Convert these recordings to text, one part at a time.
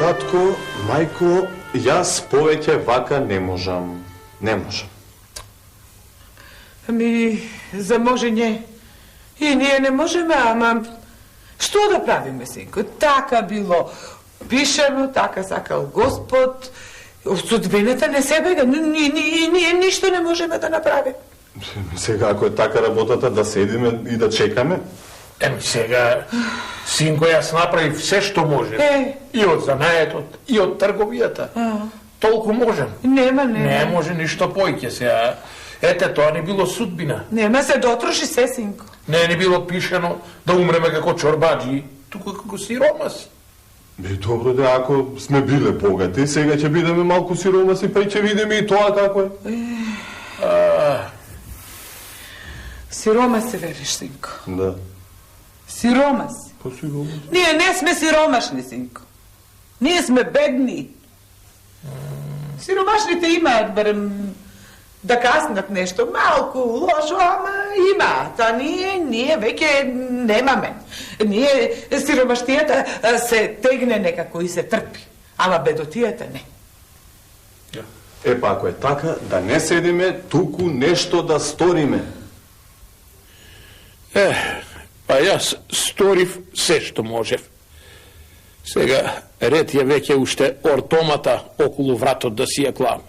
Татко, мајко, јас повеќе вака не можам. Не можам. Ами, за можење и ние не можеме, ама што да правиме, синко? Така било пишано, така сакал Господ. Судбината не се бега, ние ништо не можеме да направиме. Сега, ако е така работата, да седиме и да чекаме? Сега, синко, јас направив се што можем. И од занаетот, и од трговијата. Толку можем. Нема. Не може ништо поиќе сега. Ете, тоа не било судбина. Нема се дотроши се, синко. Не било пишено да умреме како чорбаджи, туку како сиромаси. Добро да, ако сме биле богати, сега ќе бидеме малку сиромаси, па и ќе видиме и тоа како е. Сиромаси, вериш, синко. Да. Сиромаси. Па сиромаси. Ние не сме сиромашни, синко. Ние сме бедни. Сиромашните имаат, барем, да каснат нешто малку лошо, ама имаат, а ние веќе немаме. Ние сиромаштијата се тегне некако и се трпи, ама бедотијата не. Епа, ако е така, да не седиме, туку нешто да сториме. Па јас сторив се што можев. Сега ред е веќе уште ортомата околу вратот да си ја клам.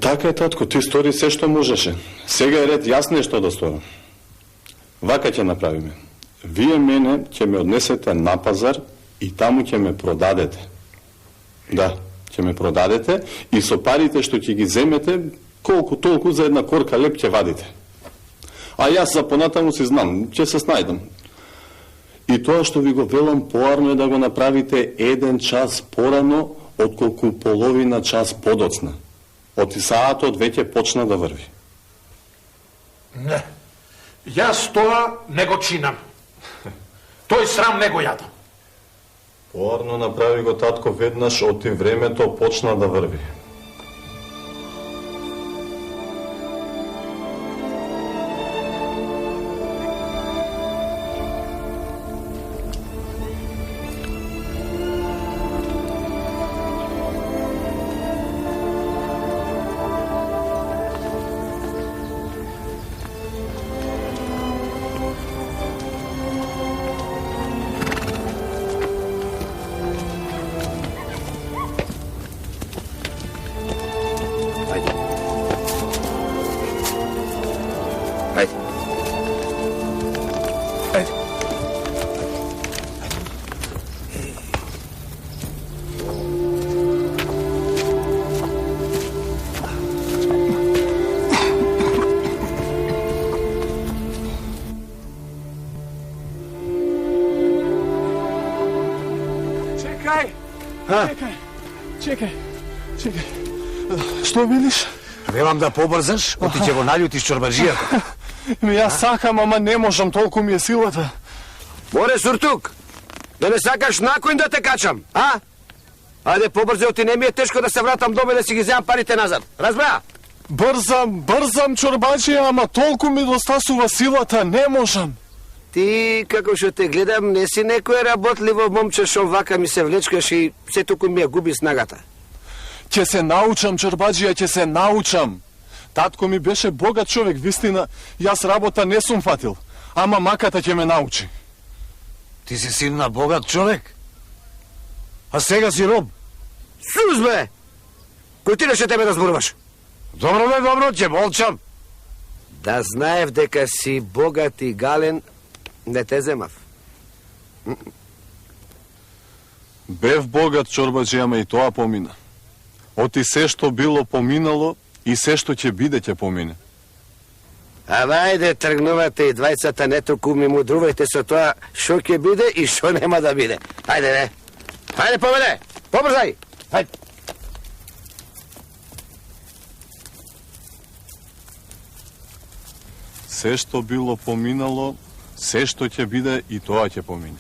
Така е, татко, ти стори се што можеше. Сега е ред јас нешто да сторам. Вака ќе направиме. Вие мене ќе ме однесете на пазар и таму ќе ме продадете. Да, ќе ме продадете и со парите што ќе ги земете, колку толку за една корка леп ќе вадите. А јас за понатаму си знам, ќе се снајдам. И тоа што ви го велам поарно е да го направите 1 час порано, отколку половина час подоцна. Од саатот веќе почна да врви. Не. Јас тоа не го чинам. Тој срам не го јадам. Поарно направи го татко веднаш, оти времето почна да врви. Чекај. Што видиш? Велам да побрзаш, оти ќе го наљутиш чорбаджијата. Јас сакам, ама не можам, толку ми е силата. Море, суртук, да не сакаш накој да те качам, а? Ајде побрзе, оти не ми е тешко да се вратам доме да си ги земам парите назад. Разбра? Брзам, чорбаджија, ама толку ми достасува силата, не можам. Ти, како што те гледам, не си некој работливо момче што вака ми се влечкаш и се туку ми ја губи снагата. Ќе се научам, чорбаджија, ќе се научам. Татко ми беше богат човек, вистина, јас работа не сум фатил, ама маката ќе ме научи. Ти си син на богат човек? А сега си роб? Сузбе! Кој ти реше тебе да зборуваш? Добро, ќе молчам. Да знаев дека си богат и гален, не те земав. Бев богат, чорбаджија, ама и тоа помина. Оти се што било поминало и се што ќе биде ќе помине. Ајде, тргнувате и двајцата, не току ми мудрувајте со тоа што ќе биде и што нема да биде. Ајде, не. Ајде, поведе, побрзај. Ајде. Се што било поминало, се што ќе биде и тоа ќе помине.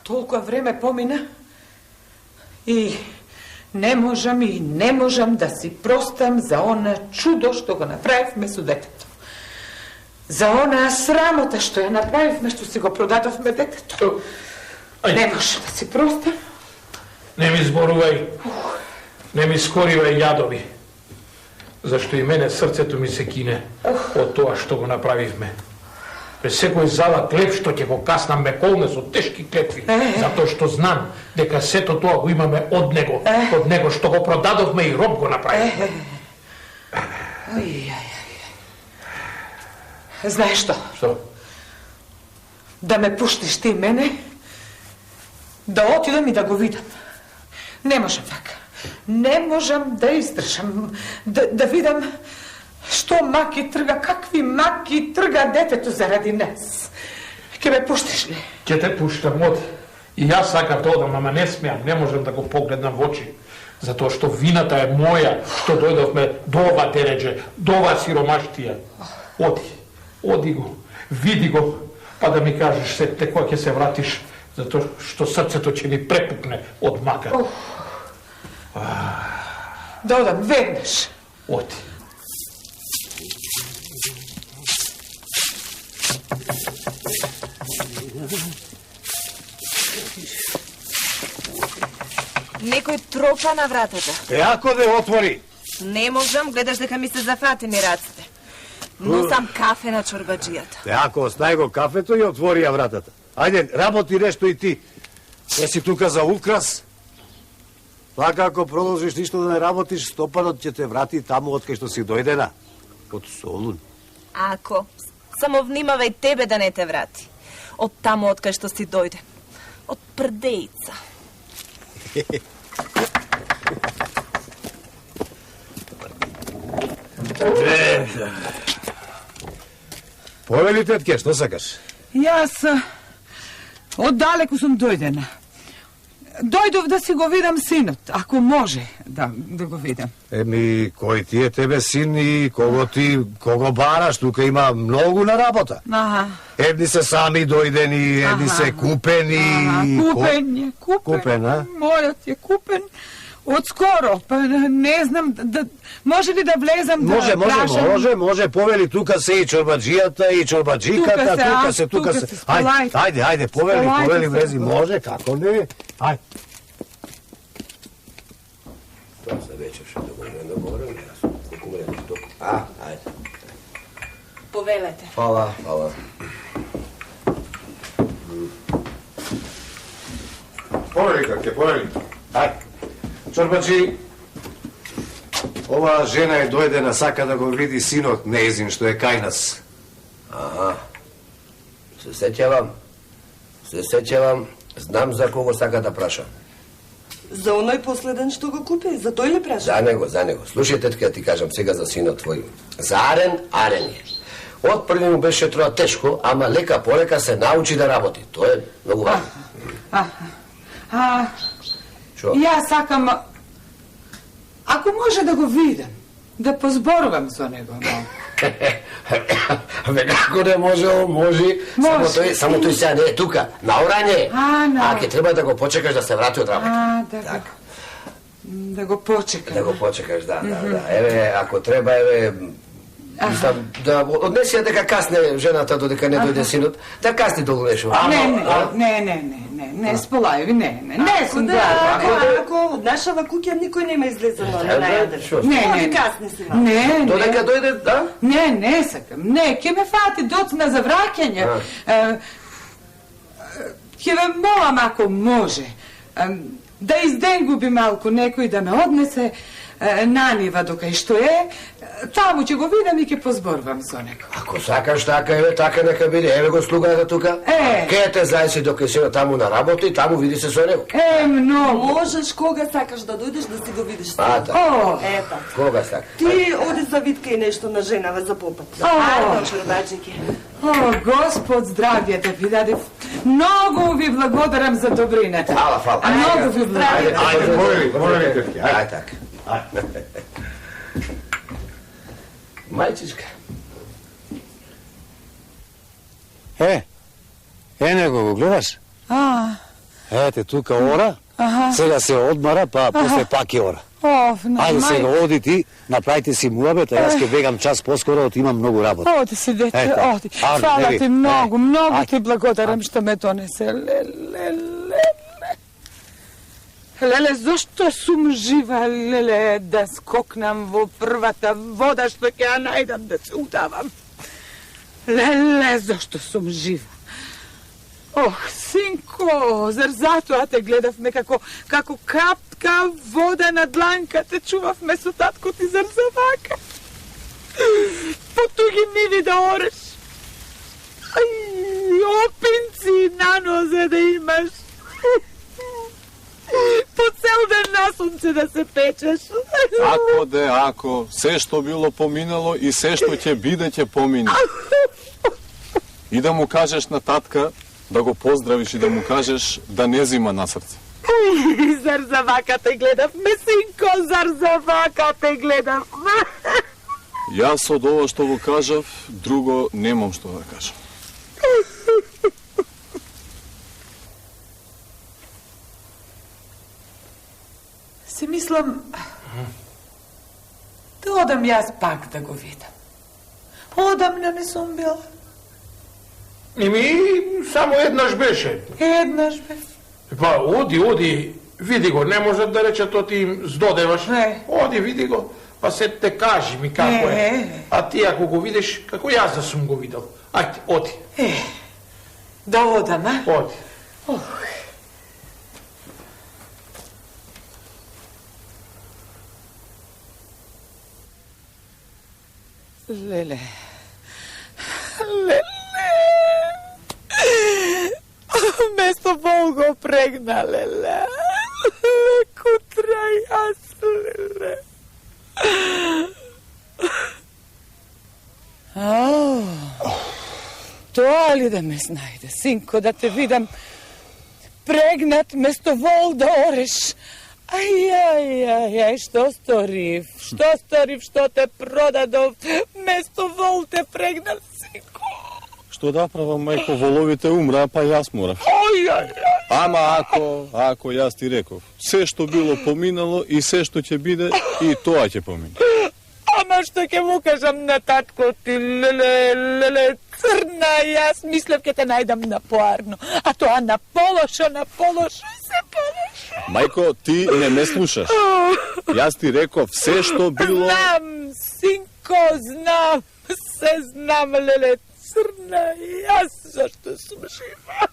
Толкова време помина и не можам да си простам за она чудо што го направивме со детето. За она срамота што ја направивме, што си го продадовме детето. Не можам да си простам. Не ми зборувај, не ми скоривај јадови, зашто и мене срцето ми се кине од тоа што го направивме. През секој зала клеп што ќе го каснам ме колне со тешки клетви, затоа што знам дека сето тоа го имаме од него што го продадовме и роб го направи. Знаеш што? Што? Да ме пуштиш ти мене, да отидам и да го видам. Не можам така. Не можам да издржам, да видам што маки трга, какви маки трга детето заради нас. Ке ме пуштиш ли? Ќе те пуштам, оди. И јас сакав да одам, ама не смеам, не можам да го погледнам во очи. Затоа што вината е моја, што дојдовме до ова дередже, до ова сиромаштија. Оди го, види го, па да ми кажеш се те кога ќе се вратиш, затоа што срцето ќе ми препукне од мака. Да одам веднаш. Оди. Некој тропа на вратата. Ако да отвори. Не можам, гледаш дека ми се зафатени раците. Носам кафе на чорбаджијата. Ако остави го кафето и отвори ја вратата. Ајде, работи нешто и ти. Не си тука за украс. Така ако продолжиш ништо да не работиш, стопанот ќе те врати таму од кај што си дојдена. Од Солун. Ако, само внимавај тебе да не те врати. Од таму од кај што си дојде. Од Прдејца. Повели, тетке, што сакаш? Јас оддалеку сум дојдена. Дојдов да си го видам синот, ако може да го видам. Еми, кој ти е тебе син и кого бараш? Тука има многу на работа. Едни се сами дојдени, едни се купени. Купен, а? Мојот е купен од скоро, па не знам, може ли да влезам да прашам? Може, повели, тука се и чорбаджијата и чорбаджиката, тука се. Ајде, повели, влези, може, како не? Ајде. Тоа за вечер што договорим, јас колку време тук. Ајде. Повелете. Фала. Повели, каке, повели. Ајде. Чорбаджи, ова жена е дојдена, сака да го види синот неизин што е кај нас. Се сеќавам, знам за кого сака да праша. За оној последен што го купи, за тој ли праша? За него. Слушај, тетка, ти кажам сега за синот твој. За Арен е. Од први му беше троа тешко, ама лека полека се научи да работи. Тоа е многу важно. Јас сакам, ако може да го видам, да позборувам со него. Како не може. Само тој сега не е тука, на Орање. Ќе треба да го почекаш да се врати од работа. Да го почекам. Да го почекаш, да. Еве, ако треба, мислам, да однеси ја дека касне жената додека не дојде синот, да касни долу нешто. Не, сполајови, не сум гладна. Ако од нашава куќа никој нема излезено на најадер. Не, касни си. Додека дојде, да? Не сакам, ќе ме фати доцна за враќање. Ќе ве молам ако може, да изденгуби малку некој да ме однесе на нива докај што е, таму ќе го видам и ќе позборувам со него. Ако сакаш така, така нека биде. Еве го слугата тука. Ке те зајси докај си таму на работа и таму види се со него. Многу. Можеш кога сакаш да дојдеш да си го видиш. Ета. Кога сакаш? Ти оди за витка и нешто на женава за попат. Ајде, чорбаджики. Господ здравје да ви даде. Многу ви благодарам за добрината. Фала. Многу ви благодарам. Ајде така. Мајчичка. Него го гледаш? Ете, тука ора, сега се одмара, па после пак е ора. Ајде сега оди ти, направите си муабет, а јас ќе бегам час поскоро, имам многу работа. Оди си, дете, оди. Фала ти многу, многу ти благодарам што ме донесе. Леле, зошто сум жива, леле, да скокнам во првата вода што ќе ја најдам да се удавам. Леле, зошто сум жива. Ох, синко, зар затоа те гледавме како капка вода на дланка те чувавме со татко ти, зар за вака? По туги ниви да ореш. Ај, опинци на нозе да имаш. По цел ден на сонце да се печеш. Ако де, ако, се што било поминало и се што ќе биде ќе помине. И да му кажеш на татка, да го поздравиш и да му кажеш да не зима на срце. Зар за вака те гледавме, синко, зар за вака те гледавме. Јас од ова што го кажав, друго немам што да кажам. Си мислам да одам јас пак да го видам. Одамна не сум била. Еми, само еднаш беше. Еднаш бе. Па, оди, види го, не може да рече то ти им здодеваш. Не. Оди, види го, па се те кажи ми како е. А ти ако го видиш, како јас да сум го видел. Ајде, оди. Да одам, а? Оди. Леле. Место Бог го прегна, леле. Кутра јас, леле. Тоа ли да ме знајде, синко, да те видам прегнат место вол да ореш? Ај, што сторив, што те продадов, место вол те прегнал, синко. Што да правам, мајко, воловите умра, па јас морав. Ама ако јас ти реков, се што било поминало и се што ќе биде, и тоа ќе помине. Ама што ќе му кажам на татко ти, леле, црна, јас мислев ќе те најдам на поарно, а тоа на полошо се полошо. Мајко, ти не ме слушаш. Јас ти реков, се што било... Знам, синко, знам, се знам, леле, црна, јас зашто сум жива.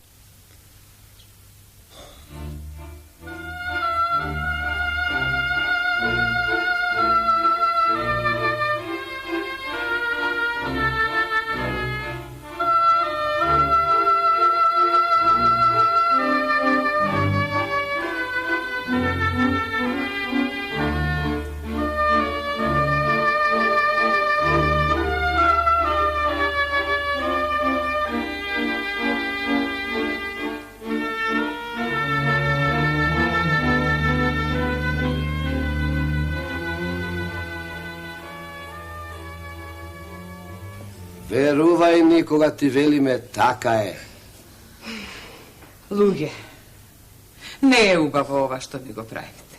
Верувај ни кога ти велиме, така е. Луѓе, не е убаво ова што ми го правите.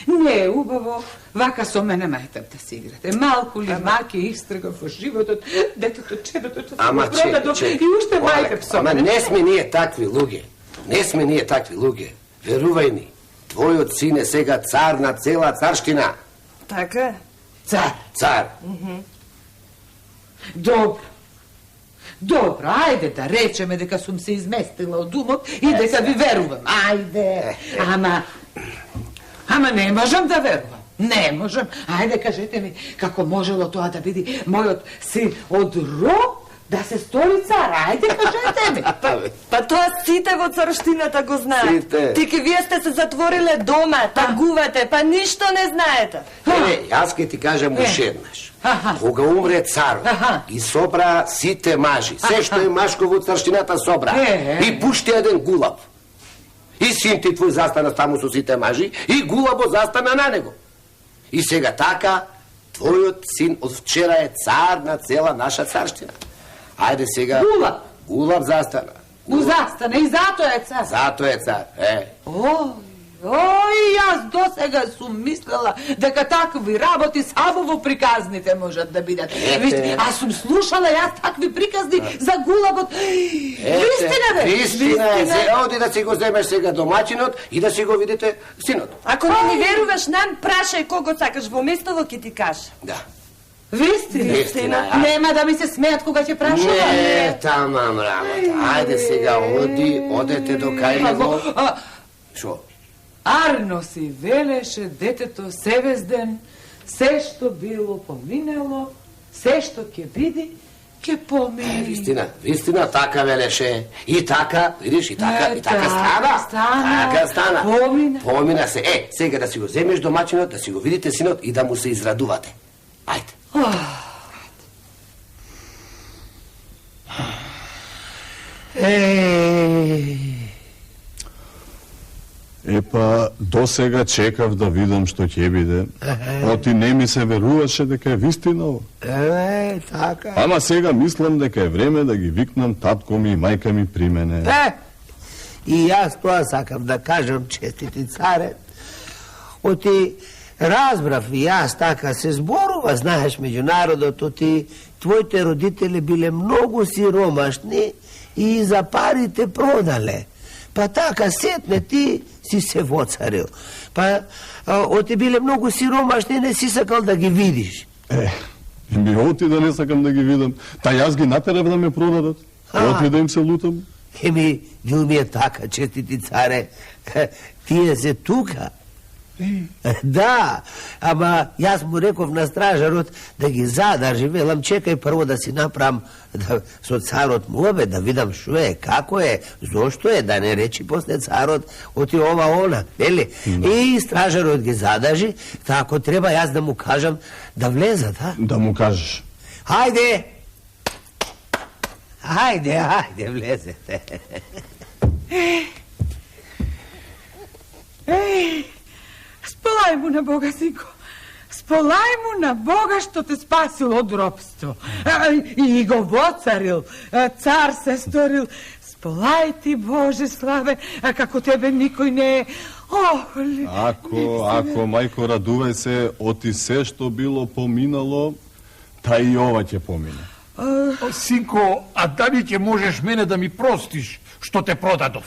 Не е убаво вака со мене мајтам да си играте. Малку ли маки истргав во животот, детето, чедото, Ама че, и уште мајтам со мене. Ама не сме ние такви луѓе. Не сме ние такви луѓе. Верувај ни, твојот син е сега цар на цела царштина. Така? Цар. Добро, ајде да речеме дека сум се изместила од умот и дека ви верувам. Ајде, ама не можам да верувам. Не можам. Ајде, кажете ми, како можело тоа да биде мојот син од роб да се стори цар? Ајде, кажете ми. Па тоа сите во царштината го знаат. Сите. Тики вие сте се затвориле дома, тагувате, па ништо не знаете. Јас ке ти кажам уште еднаш. Кога умре царот, ги собра сите мажи. Се што е машко во царштината собра. И пушти еден гулаб. И син ти твој застана таму со сите мажи, и гулабо застана на него. И сега така, твојот син од вчера е цар на цела наша царштина. Ајде сега... Гулаб застана. U zastane i zato je car. Zato je car, Oj, jaz do сега сум мислела дека такви работи само во приказните можат да бидат. Аз сум слушала јас такви приказни за гулабот. Вистина бе? Вистина е. Сега оди да си го земеш сега домачинот и да си го видите синот. Ако не ни веруваш нам, прашај кого сакаш во местово ќе ти каже. Да. Вистина. Нема да ми се смеат кога ќе прашува. Не, тамам работа. Ајде сега одете до кај него. Шо? Арно си велеше детето севезден, се што било поминало, се што ќе биде, ќе помини. Вистина, така велеше. И така, видиш, и така стана. Така стана. Помина се. Сега да си го земеш домачинот, да си го видите синот и да му се израдувате. Ајде. Епа, до сега чекав да видам што ќе биде. Оти не ми се веруваше дека е вистина ово. Така. Ама сега мислам дека е време да ги викнам татко ми и мајка ми при мене. И јас тоа сакам да кажам, честити царе. Оти разбрав и јас така се зборува, знаеш, меѓу народот, оти твоите родители биле многу сиромашни и за парите продале. Па така сетне ти си се воцарил. Па оти биле многу сиромашни, не си сакал да ги видиш. Ми оти да не сакам да ги видам. Та јас ги натерав да ме продадат. Оти да им се лутам. Вил ми е така, честити царе. Тие се тука. Да, ама јас му реков на стражарот да ги задржи, велам чекај прво да си направам со царот му обед, да видам шо е, како е, зошто е, да не речи после царот оти ова она, нели? И стражарот ги задржи, ако треба јас да му кажам да влезат, Да му кажеш. Хајде, влезете. Сполај му на Бога, синко. Сполај му на Бога што те спасил од робство. И го воцарил. Цар се сторил. Сполај ти, Боже славе, како тебе никој не е. Ако, мајко, радувај се, оти се што било поминало, та и ова ќе помине. Синко, а дали ќе можеш мене да ми простиш што те продадов?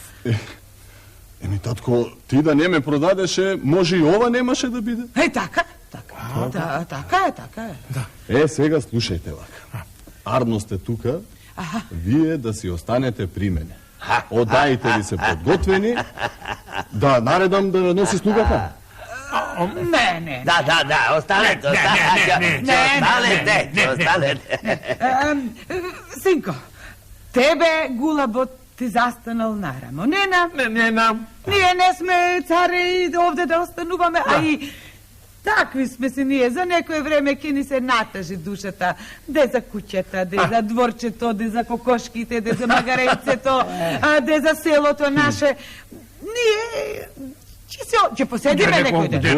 Татко, ти да не ме продадеше, може и ова немаше да биде? Така е. Сега слушајте вака. Арно сте тука, вие да си останете при мене. Одаите ли се подготвени, да наредам да носи слугата? Не. Да, останете. Синко, тебе гулабот ти застанал нарамо. Не нам. Ние не сме царе овде да остануваме, а и такви сме се ние. За некој време ќе ни се натажи душата. Де за куќата, де за дворчето, де за кокошките, де за магарецето, де за селото наше. Ние ќе поседиме некој ден.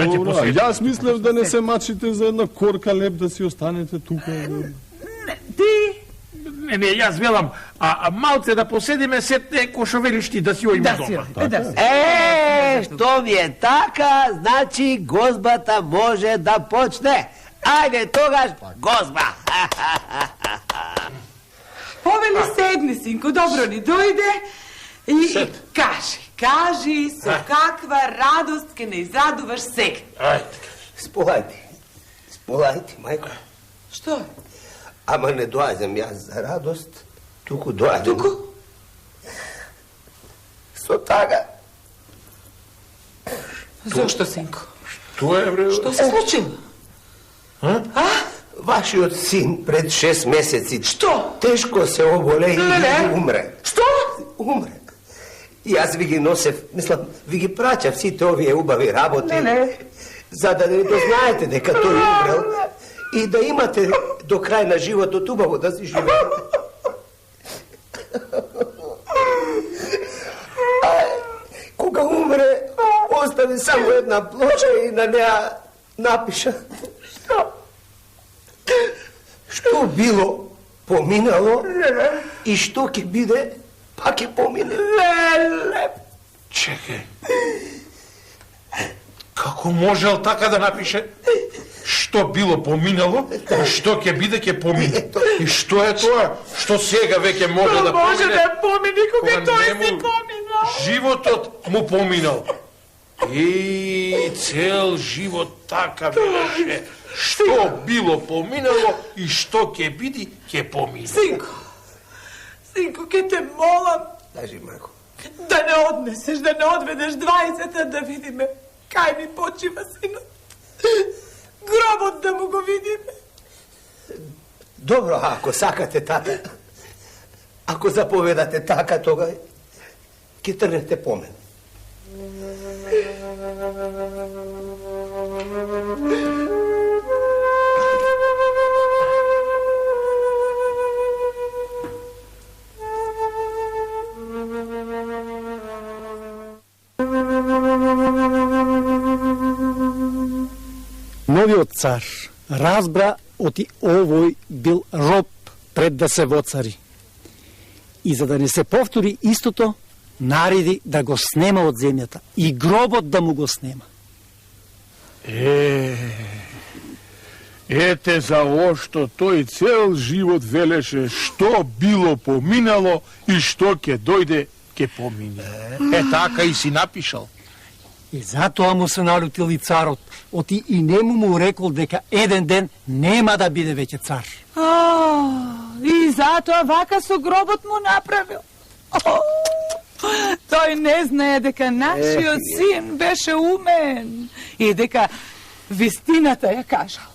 Јас мислев да не се мачите за една корка леп, да си останете тука. Ти? Не, јас велам, малце да поседиме сетне кошовелишти да си ојме дома. Што ми е така, значи гозбата може да почне. Ајде тогаш, гозба! Повели седни, синко, добро ни дојде и кажи со каква радост ке не израдуваш сега. Сполајте, мајко. Што е? Ама не доаѓам јас за радост, туку доаѓам. Туку? Со тага. Зошто, синко? Што е, бре? Што се случило? Вашиот син пред 6 месеци. Што? Тешко се оболе и умре. Што? Умре. И јас ви ги носев, мислам, ви ги праќав сите овие убави работи. За да не дознаете дека тој умрел и да имате до крај на животот убаво да си живеете. Кога умре, остави само една плоча и на неа напиша. Што било поминало и што ќе биде па ќе помине. Леле! Чекај. Како можел така да напише? Што било поминало, а што ќе биде ќе помине. И што е тоа? Што сега веќе може да помине? Може да помине кога тој си нему поминал. Животот му поминал. И цел живот така беше. Што било поминало и што ќе биде ќе помине. Синко, ке те молам. Кажи, мајко. Да не однесеш, да не одведеш 20 да видиме кај ми почива синот. Гробот да му го видиме. Добро, ако сакате така. Ако заповедате така, тога ќе тргнете по мене. Новиот цар разбра оти овој бил роб пред да се воцари. И за да не се повтори истото, нареди да го снема од земјата и гробот да му го снема. Ете за ошто тој цел живот велеше што било поминало и што ќе дојде ќе помине. Така и си напишал. И затоа му се налютил и царот, оти и нему му рекол дека еден ден нема да биде веќе цар. И затоа вака со гробот му направил. Тој не знае дека нашиот син беше умен и дека вистината ја кажал.